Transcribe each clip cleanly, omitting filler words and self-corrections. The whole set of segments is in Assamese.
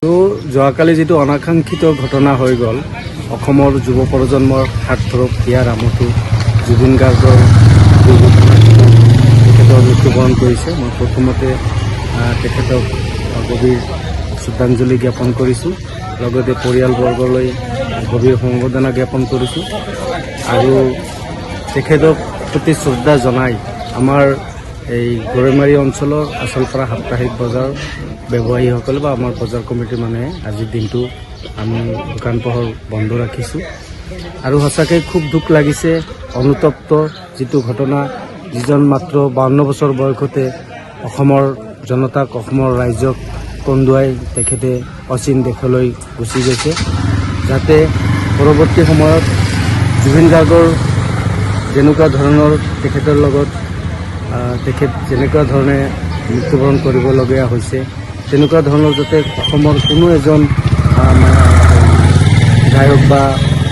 যোৱাকালি যিটো অনাকাংক্ষিত ঘটনা হৈ গ'ল অসমৰ যুৱ প্ৰজন্মৰ হাতধৰক হিয়াৰ আমঠু জুবিন গাৰ্গৰ দুৰ্ঘটনাত তেখেতৰ মৃত্যুবৰণ কৰিছে। মই প্ৰথমতে তেখেতক গভীৰ শ্ৰদ্ধাঞ্জলি জ্ঞাপন কৰিছোঁ, লগতে পৰিয়ালবৰ্গলৈ গভীৰ সমবেদনা জ্ঞাপন কৰিছোঁ আৰু তেখেতক প্ৰতি শ্ৰদ্ধা জনাই আমাৰ এই গৰৈমাৰী অঞ্চলৰ আচলপাৰা সাপ্তাহিক বজাৰ ব্যৱসায়ীসকলে বা আমাৰ বজাৰ কমিটিৰ মানুহে আজিৰ দিনটো আমি দোকান পোহাৰ বন্ধ ৰাখিছোঁ আৰু সঁচাকৈ খুব দুখ লাগিছে। অনুতপ্ত যিটো ঘটনা, যিজন মাত্ৰ 52 বছৰ বয়সতে অসমৰ জনতাক অসমৰ ৰাইজক কন্দুৱাই তেখেতে অচিন দেশলৈ গুচি গৈছে, যাতে পৰৱৰ্তী সময়ত জুবিন গাৰ্গৰ যেনেকুৱা ধৰণৰ তেখেতৰ লগত তেখেত যেনেকুৱা ধৰণে মৃত্যুবৰণ কৰিবলগীয়া হৈছে, তেনেকুৱা ধৰণৰ যাতে অসমৰ কোনো এজন গায়ক বা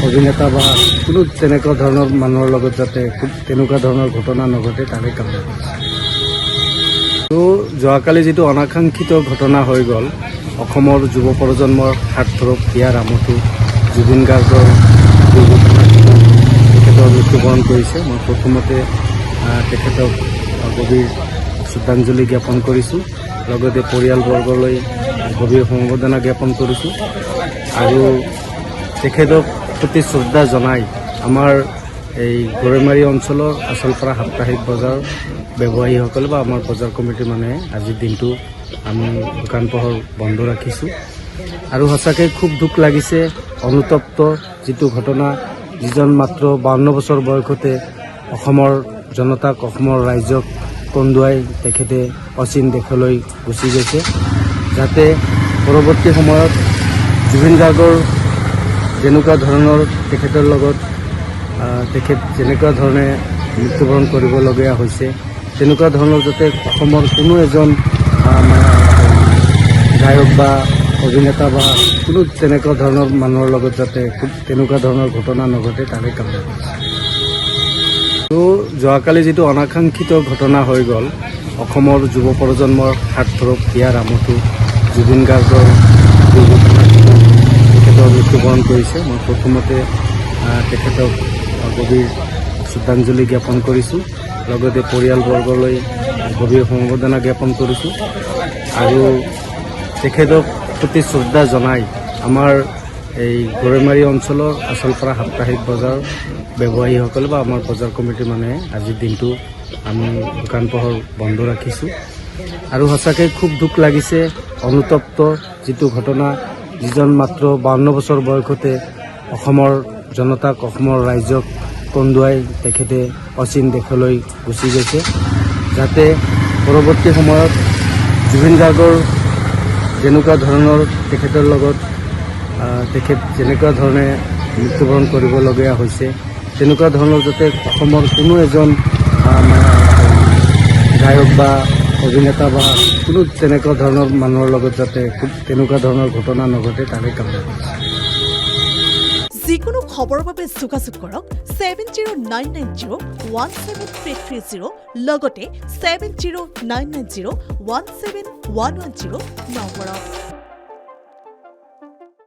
অভিনেতা বা কোনো তেনেকুৱা ধৰণৰ মানুহৰ লগত যাতে তেনেকুৱা ধৰণৰ ঘটনা নঘটে তাৰে কামনা কৰিছে। যোৱাকালি যিটো অনাকাংক্ষিত ঘটনা হৈ গ'ল অসমৰ যুৱ প্ৰজন্মৰ হাতধৰক হিয়াৰ আমঠু জুবিন গাৰ্গৰ দুৰ্ঘটনাত তেখেতৰ মৃত্যুবৰণ কৰিছে। মই প্ৰথমতে তেখেতক গভীৰ শ্ৰদ্ধাঞ্জলি জ্ঞাপন কৰিছোঁ, লগতে পৰিয়ালবৰ্গলৈ গভীৰ সমবেদনা জ্ঞাপন কৰিছোঁ আৰু তেখেতক প্ৰতি শ্ৰদ্ধা জনাই আমাৰ এই গৰৈমাৰী অঞ্চলৰ আচলপাৰা সাপ্তাহিক বজাৰ ব্যৱসায়ীসকলে বা আমাৰ বজাৰ কমিটিৰ মানুহে আজিৰ দিনটো আমি দোকান পোহাৰ বন্ধ ৰাখিছোঁ আৰু সঁচাকৈ খুব দুখ লাগিছে। অনুতপ্ত যিটো ঘটনা, যিজন মাত্ৰ 52 বছৰ বয়সতে অসমৰ জনতাক অসমৰ ৰাইজক কন্দুৱাই তেখেতে অচিন দেশলৈ গুচি গৈছে, যাতে পৰৱৰ্তী সময়ত জুবিন গাৰ্গৰ যেনেকুৱা ধৰণৰ তেখেতৰ লগত তেখেত যেনেকুৱা ধৰণে মৃত্যুবৰণ কৰিবলগীয়া হৈছে, তেনেকুৱা ধৰণৰ যাতে অসমৰ কোনো এজন গায়ক বা অভিনেতা বা কোনো তেনেকুৱা ধৰণৰ মানুহৰ লগত যাতে তেনেকুৱা ধৰণৰ ঘটনা নঘটে তাৰে কামনা কৰিছে। যোৱাকালি যিটো অনাকাংক্ষিত ঘটনা হৈ গ'ল অসমৰ যুৱ প্ৰজন্মৰ হাতধৰক হিয়াৰ আমঠু জুবিন গাৰ্গৰ দুৰ্ঘটনাত তেখেতৰ মৃত্যুবৰণ কৰিছে। মই প্ৰথমতে তেখেতক গভীৰ শ্ৰদ্ধাঞ্জলি জ্ঞাপন কৰিছোঁ, লগতে পৰিয়ালবৰ্গলৈ গভীৰ সমবেদনা জ্ঞাপন কৰিছোঁ আৰু তেখেতক প্ৰতি শ্ৰদ্ধা জনাই আমাৰ এই গৰৈমাৰী অঞ্চলৰ আচলপাৰা সাপ্তাহিক বজাৰ ব্যৱসায়ীসকলে বা আমাৰ বজাৰ কমিটিৰ মানুহে আজিৰ দিনটো আমি দোকান পোহাৰ বন্ধ ৰাখিছোঁ আৰু সঁচাকৈ খুব দুখ লাগিছে। অনুতপ্ত যিটো ঘটনা, যিজন মাত্ৰ 52 বছৰ বয়সতে অসমৰ জনতাক অসমৰ ৰাইজক কন্দুৱাই তেখেতে অচিন দেশলৈ গুচি গৈছে, যাতে পৰৱৰ্তী সময়ত জুবিন গাৰ্গৰ যেনেকুৱা ধৰণৰ তেখেতৰ লগত তেখেত যেনেকুৱা ধৰণে মৃত্যুবৰণ কৰিবলগীয়া হৈছে, তেনেকুৱা ধৰণৰ যাতে অসমৰ কোনো এজন গায়ক বা অভিনেতা বা কোনো তেনেকুৱা ধৰণৰ মানুহৰ লগত যাতে তেনেকুৱা ধৰণৰ ঘটনা নঘটে তাৰে কামনা কৰিছে। যিকোনো খবৰৰ বাবে যোগাযোগ কৰক 7099017330 লগতে 7099017110 নম্বৰত।